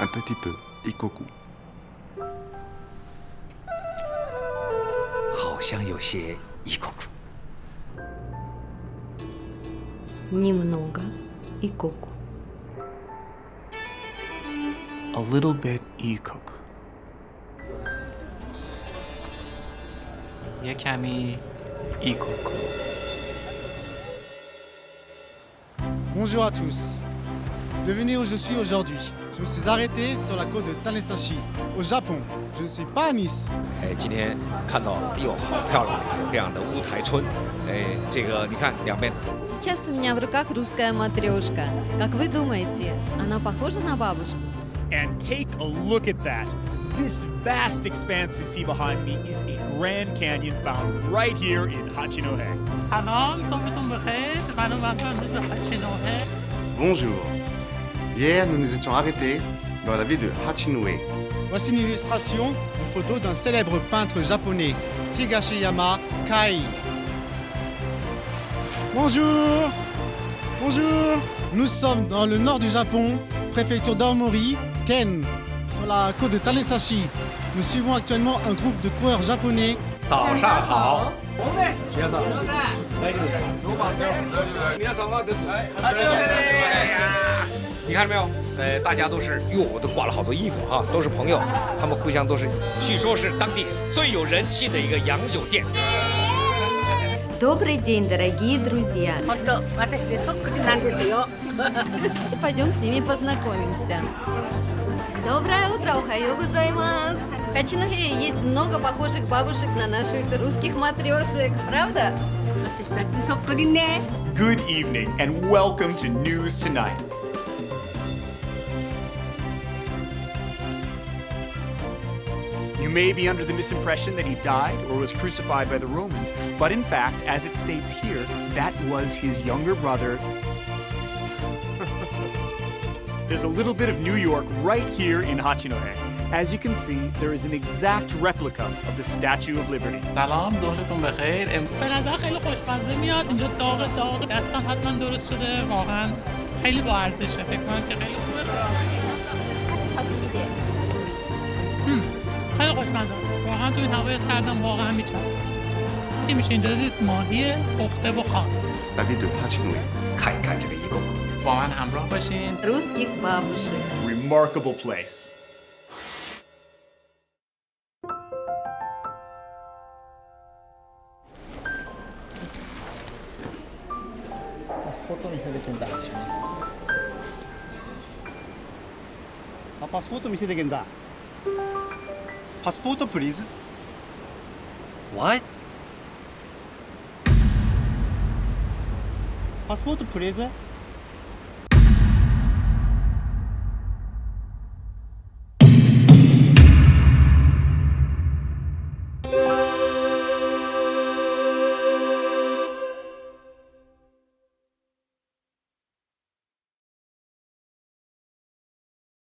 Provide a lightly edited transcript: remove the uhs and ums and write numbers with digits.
un petit peu ikoku。好像有些异国。Немного ikoku。A little bit ikoku。یه کمی ایکوکو. Bonjour à tous. Devinez où je suis aujourd'hui. Je me suis arrêté sur la côte de Tanesashi, au Japon. Je ne suis pas à Nice. 今天看到，哎呦，好漂亮这样的乌台村。这个你看两边。Сейчас у меня в руках русская матрешка. Как вы думаете, она похожа на бабушку? And take a look at that. This vast expanse you see behind me is a Grand Canyon found right here in Hachinohe. Bonjour. Hier, nous nous étions arrêtés dans la ville de Hachinohe. Voici une illustration, une photo d'un célèbre peintre japonais, Higashiyama Kai. Bonjour. Bonjour. Nous sommes dans le nord du Japon, préfecture d'Aomori, Ken, sur la côte de Tanesashi. Nous suivons actuellement un groupe de coureurs japonais. 早上好。学长。皆さんは你看到没有？大家都是，哟，我都挂了好多衣服哈，都是朋友，他们互相都是，据说是当地最有人气的一个洋酒店。Добрый день, дорогие друзья. Давайте пойдем с ними познакомимся. Доброе утро, охайо гозаймас. В Хачинохе есть много похожих бабушек на наших русских матрешек, правда? Good evening and welcome to News Tonight. You may be under the misimpression that he died or was crucified by the Romans, but in fact, as it states here, that was his younger brother. There's a little bit of New York right here in Hachinohe. As you can see, there is an exact replica of the Statue of Liberty. سلام، ظهرتون بخیر. به نظر خیلی خوشمزه میاد. اینجا داغ دستم حتما درست شده. واقعا خیلی با ارزشه. فکر کنم که خیلی خوبه. خیلی خوشمزه. واقعا تو این هوای سردم واقعا میچسبه. که میشه اینجا دید ماهی پخته و خام. La ville de Hachinohe. 看一看这个异国。با من همراه باشین. Русских бабушек. Remarkable place. Passport見せてけんだ。あ、パスポート見せてけんだ。パスポート please. What? Passport please.